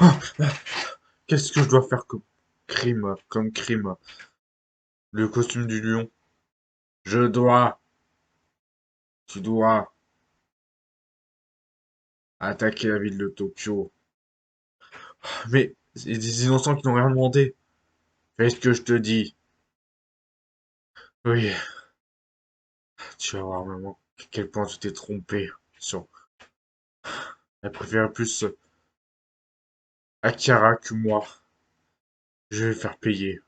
Ah, qu'est-ce que je dois faire comme crime? Le costume du lion. Je dois, tu dois attaquer la ville de Tokyo. Mais c'est des innocents qui n'ont rien demandé. Fais ce que je te dis. Oui, tu vas voir maman à quel point tu t'es trompé. Sur... Elle préfère plus Akira que moi. Je vais le faire payer.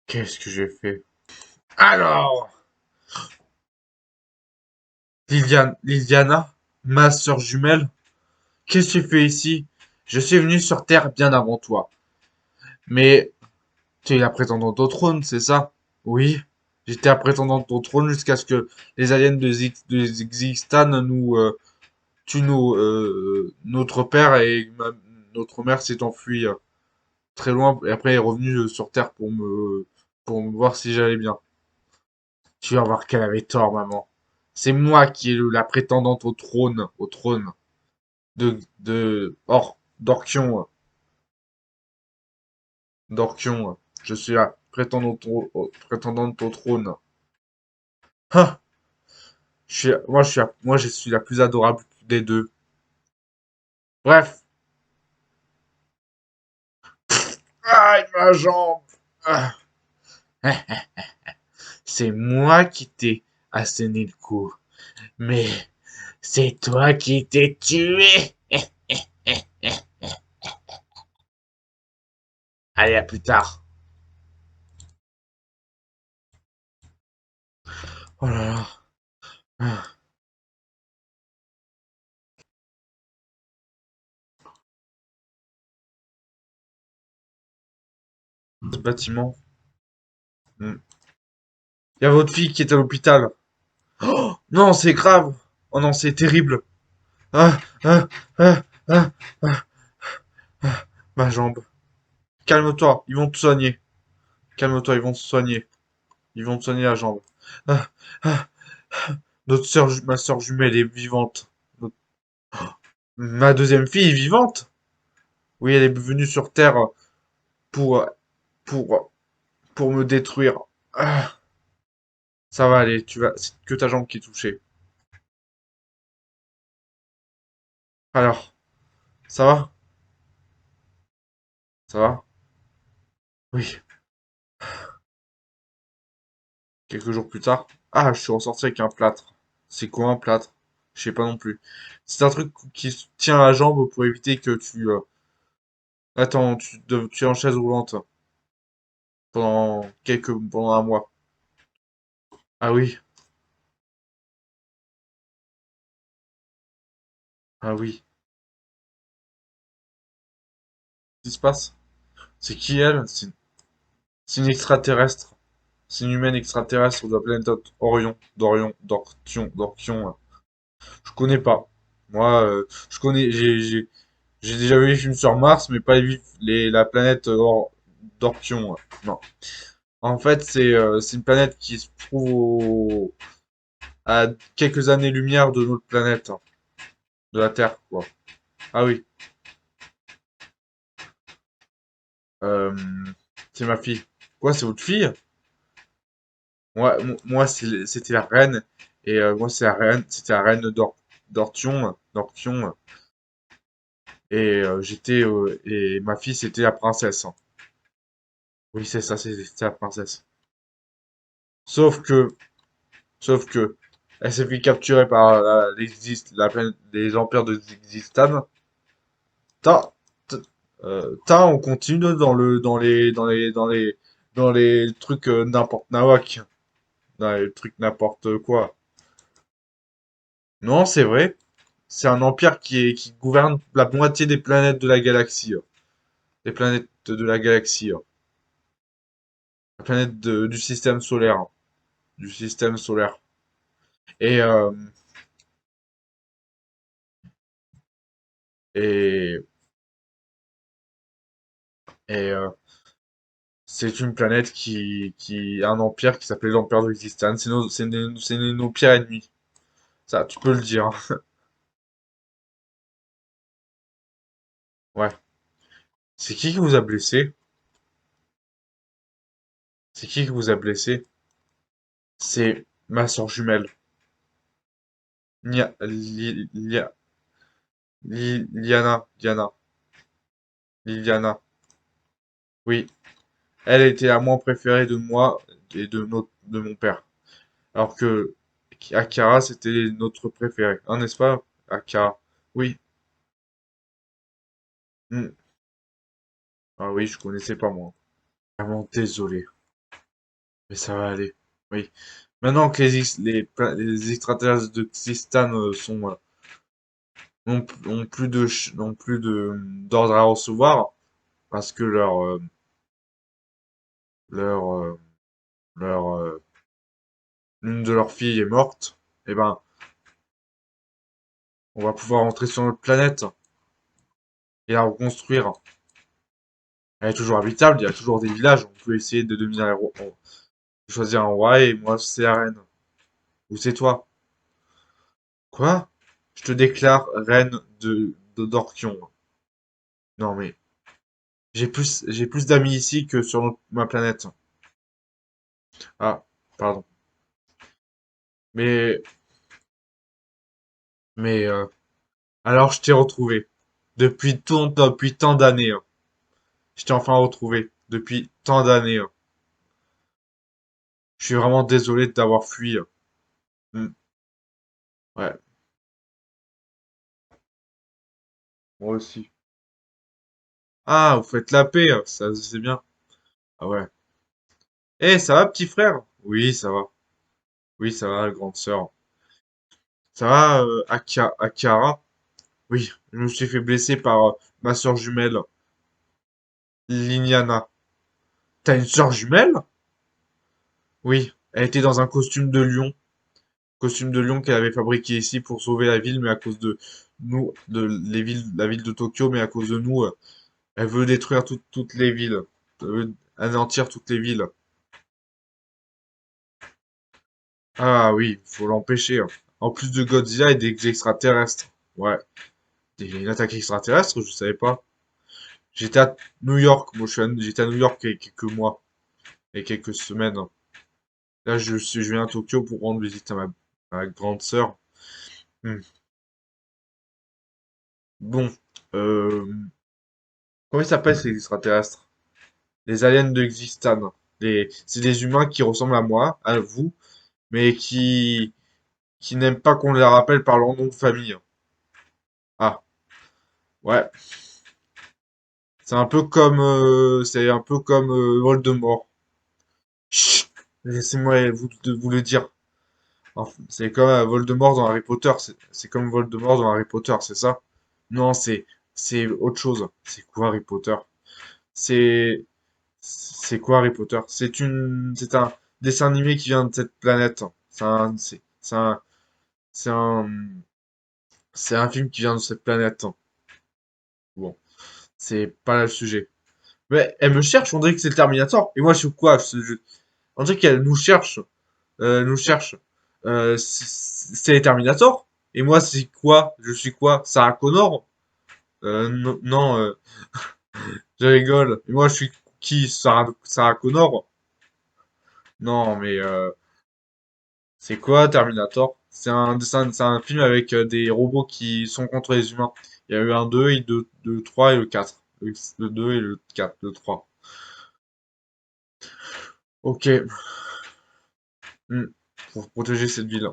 Qu'est-ce que j'ai fait? Alors, Liliana, ma sœur jumelle, qu'est-ce que tu fais ici? Je suis venu sur Terre bien avant toi. Mais tu es la prétendante au trône, c'est ça? Oui. J'étais la prétendante au trône jusqu'à ce que les aliens de Zixstan tuent notre père et notre mère s'est enfuie très loin et après est revenue sur Terre pour me voir si j'allais bien. Tu vas voir qu'elle avait tort, maman. C'est moi qui est la prétendante au trône d'Orkion, d'Orkion. Je suis la prétendante au trône. Ah, moi, je suis la plus adorable des deux. Bref. Aïe, ma jambe. Ah, c'est moi qui t'ai asséné le coup. Mais c'est toi qui t'es tué. Allez, à plus tard. Oh là là. Ah, ce bâtiment. Hmm. Il y a votre fille qui est à l'hôpital. Oh non, c'est grave. Oh non, c'est terrible. Ah, ah, ah, ah, ah, ma jambe. Calme-toi, ils vont te soigner. Calme-toi, ils vont te soigner. Ils vont te soigner la jambe. Ah, ah, ma soeur jumelle est vivante. Ma deuxième fille est vivante. Oui, elle est venue sur Terre pour, pour, pour me détruire. Ah, ça va aller, c'est que ta jambe qui est touchée. Alors, ça va? Ça va? Oui. Quelques jours plus tard. Ah, je suis ressorti avec un plâtre. C'est quoi un plâtre? Je sais pas non plus. C'est un truc qui tient la jambe pour éviter que attends, tu es en chaise roulante pendant un mois. Ah oui, ah oui. Qu'est-ce qui se passe? C'est qui elle? C'est une extraterrestre. C'est une humaine extraterrestre de la planète d'Orkion. Je connais pas. Moi, je connais, j'ai déjà vu les films sur Mars, mais pas la planète d'Orkion. Non. En fait, c'est une planète qui se trouve à quelques années-lumière de notre planète, hein, de la Terre, quoi. Ah oui, euh, c'est ma fille. Quoi, c'est votre fille? Moi c'était la reine, et moi, c'était la reine d'Orkion, et ma fille, c'était la princesse, hein. Oui, c'est ça, c'était la princesse. Sauf que, sauf que, elle s'est fait capturer par les empires de Xistan. Ta, on continue dans les trucs n'importe nawak, dans les trucs n'importe quoi. Non, c'est vrai. C'est un empire qui gouverne la moitié des planètes de la galaxie, hein. Les planètes de la galaxie, hein. La planète du système solaire, hein. Du système solaire. Et, euh, et, et C'est une planète qui a un empire qui s'appelait l'Empire de l'Existence. C'est nos pires ennemis. Ça, tu peux le dire, hein. Ouais. C'est qui vous a blessé? C'est qui vous a blessé? C'est ma soeur jumelle. Nia, Liana. Liliana. Oui. Elle était la moins préférée de moi et de mon père. Alors que Akira, c'était notre préféré. Hein, n'est-ce pas, Akira? Oui. Hmm. Ah oui, je connaissais pas moi. Vraiment désolé. Mais ça va aller. Oui. Maintenant que les extraterrestres de Xistan n'ont plus d'ordre à recevoir, parce que leur, leur, l'une de leurs filles est morte, eh ben, on va pouvoir rentrer sur notre planète et la reconstruire. Elle est toujours habitable, il y a toujours des villages, on peut essayer de devenir les rois, choisir un roi et moi c'est la reine. Ou c'est toi. Quoi? Je te déclare reine d'Orkion. Non mais, j'ai plus d'amis ici que sur ma planète. Ah, pardon. Mais, mais, alors je t'ai retrouvé. Depuis tant d'années, hein. Je t'ai enfin retrouvé. Depuis tant d'années, hein. Je suis vraiment désolé de t'avoir fui, hein. Hmm, ouais, moi aussi. Ah, vous faites la paix, hein, ça c'est bien. Ah ouais. Eh, ça va, petit frère? Oui, ça va. Oui, ça va, grande sœur. Ça va, Akara? Oui, je me suis fait blesser par ma sœur jumelle, Liliana. T'as une sœur jumelle? Oui, elle était dans un costume de lion qu'elle avait fabriqué ici pour sauver la ville, mais à cause de nous, la ville de Tokyo, mais à cause de nous, elle veut détruire toutes les villes. Elle veut anéantir toutes les villes. Ah oui, faut l'empêcher, hein. En plus de Godzilla et des extraterrestres. Ouais, une attaque extraterrestre, je savais pas. J'étais à New York, moi j'étais à New York il y a quelques mois et quelques semaines, hein. Là, je viens à Tokyo pour rendre visite à ma grande sœur. Hmm. Bon, euh, comment ils s'appellent ces extraterrestres? Les aliens de Xistan. C'est des humains qui ressemblent à moi, à vous, mais qui n'aiment pas qu'on les rappelle par leur nom de famille. Ah, ouais. C'est un peu comme Voldemort. Chut, laissez-moi vous le dire. Enfin, c'est comme Voldemort dans Harry Potter. C'est comme Voldemort dans Harry Potter, c'est ça? Non, c'est autre chose. C'est quoi Harry Potter? C'est c'est quoi Harry Potter? C'est un dessin animé qui vient de cette planète. C'est un c'est un film qui vient de cette planète. Bon, c'est pas là le sujet. Mais elle me cherche, on dirait que c'est le Terminator. Et moi, je suis quoi? On dirait qu'elle nous cherche. Nous cherche. C'est les Terminator. Et moi, c'est quoi? Je suis quoi? Sarah Connor? Non, non, je rigole. Et moi, je suis qui? Sarah Connor? Non, mais c'est quoi Terminator? C'est un film avec des robots qui sont contre les humains. Il y a eu un 2 et 2 3 et le 4. Le 2 et le 4, le 3. Ok. Hmm. Pour protéger cette ville.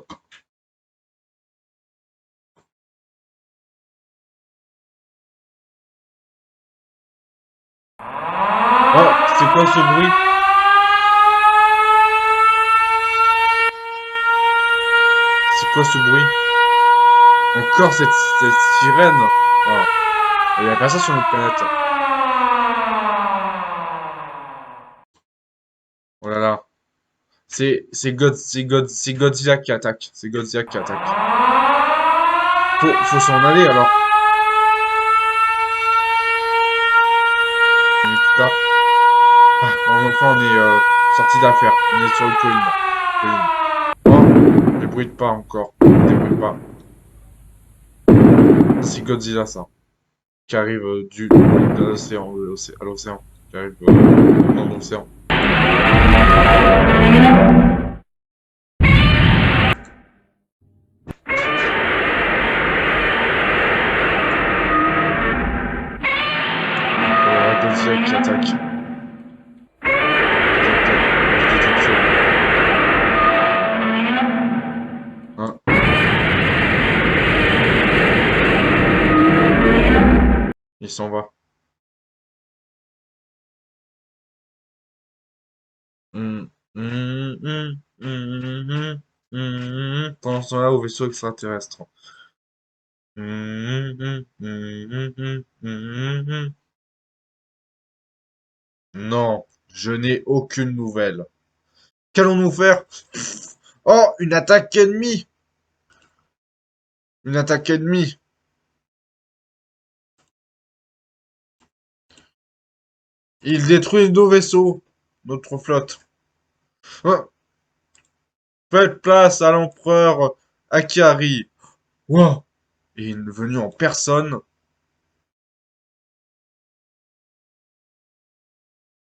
Oh, c'est quoi ce bruit? C'est quoi ce bruit? Encore cette sirène? Oh, il n'y a pas ça sur notre planète. Oh là là. C'est Godzilla qui attaque. C'est Godzilla qui attaque. Faut s'en aller alors. On n'écoute pas. Ah, on enfin, on est sorti d'affaire. On est sur une colline. Oh, débrouille pas encore. Débrouille pas. C'est Godzilla, ça. Qui arrive de l'océan, à l'océan. Qui arrive dans l'océan. Godzilla qui attaque. De détection. Hein. Il s'en va. Hum, hum, hum, hum, hum, pendant ce temps-là, au vaisseau extraterrestre. Hum, hum, hum, hum, hum, hum, hum. Non, je n'ai aucune nouvelle. Qu'allons-nous faire? Oh, une attaque ennemie! Une attaque ennemie! Ils détruisent nos vaisseaux, notre flotte. Oh, faites place à l'empereur Akihari. Wow! Et il est venu en personne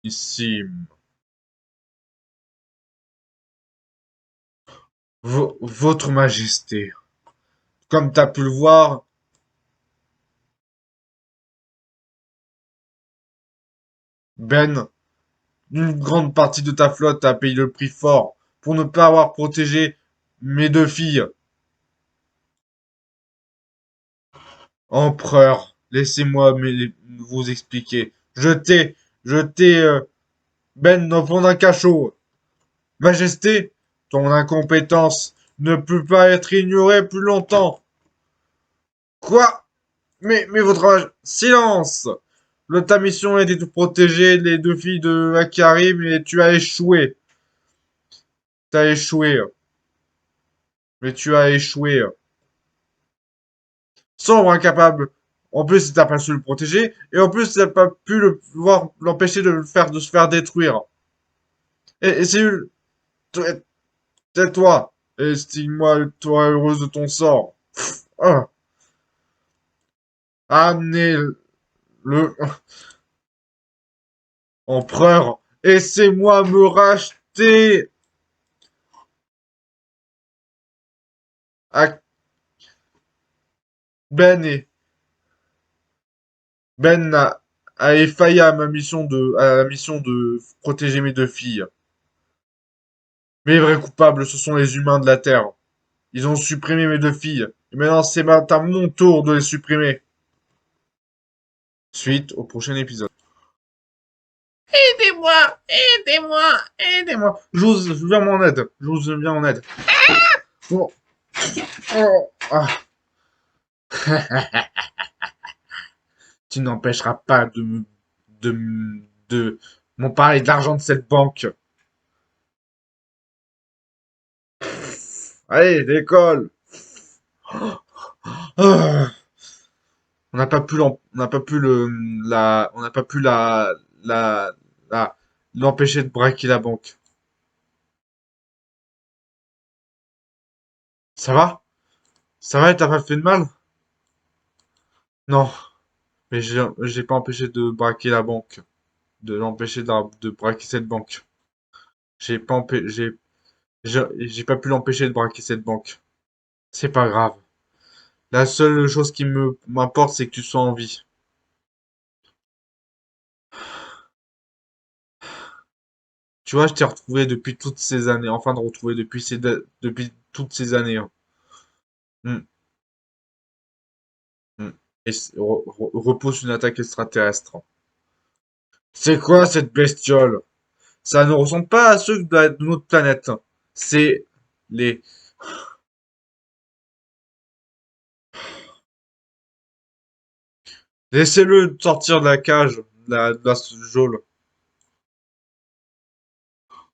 ici. Votre Majesté, comme t'as pu le voir, Ben, une grande partie de ta flotte a payé le prix fort pour ne pas avoir protégé mes deux filles. Empereur, laissez-moi vous expliquer. Je t'ai Ben dans fond d'un cachot. Majesté, ton incompétence ne peut pas être ignorée plus longtemps. Quoi? Mais votre âge, silence! Ta mission était de protéger les deux filles de Akari, mais tu as échoué. T'as échoué. Mais tu as échoué. Sombre incapable. En plus, t'as pas su le protéger, et en plus, t'as pas pu le voir l'empêcher de se faire détruire. Et c'est tais-toi. Estime-moi, toi, heureuse de ton sort. Ah, amenez le empereur. Laissez-moi me racheter. À Ben et Ben a effailli à la mission de protéger mes deux filles. Mais les vrais coupables, ce sont les humains de la Terre. Ils ont supprimé mes deux filles. Et maintenant, c'est à mon tour de les supprimer. Suite au prochain épisode. Aidez-moi, aidez-moi, aidez-moi. Je viens en aide. Je vous viens en aide. Oh, oh, ah. Tu n'empêcheras pas de m'en parler de l'argent de cette banque. Allez, décolle. Ah. On n'a pas pu on n'a pas pu la, l'empêcher de braquer la banque. Ça va? Ça va, t'as pas fait de mal? Non, mais j'ai pas empêché de braquer la banque, de l'empêcher de braquer cette banque. J'ai pas empê- j'ai pas pu l'empêcher de braquer cette banque. C'est pas grave. La seule chose qui m'importe, c'est que tu sois en vie. Tu vois, je t'ai retrouvé depuis toutes ces années. Enfin, de retrouver depuis toutes ces années, hein. Hmm, hmm. Et repousse une attaque extraterrestre. C'est quoi cette bestiole? Ça ne ressemble pas à ceux de notre planète. C'est les... Laissez-le sortir de la cage, de la geôle.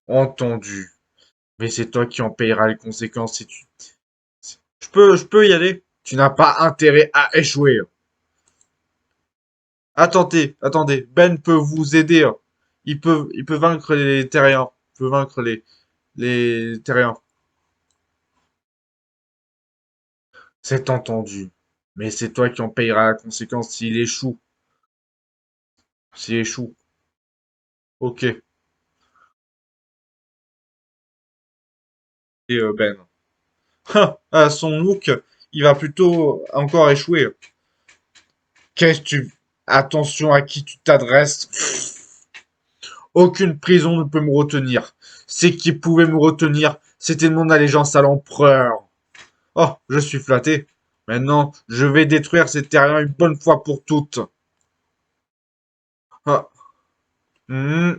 Entendu. Mais c'est toi qui en payeras les conséquences si tu... Je peux y aller? Tu n'as pas intérêt à échouer. Attendez, attendez. Ben peut vous aider. il peut vaincre les terriens. Il peut vaincre les terriens. C'est entendu. Mais c'est toi qui en payeras la conséquence s'il échoue. S'il échoue. Ok. Et Ben. Son look, il va plutôt encore échouer. Qu'est-ce que tu... Attention à qui tu t'adresses. Aucune prison ne peut me retenir. Ce qui pouvait me retenir, c'était mon allégeance à l'empereur. Oh, je suis flatté. Maintenant, je vais détruire ces terriens une bonne fois pour toutes. Ah. Hmm.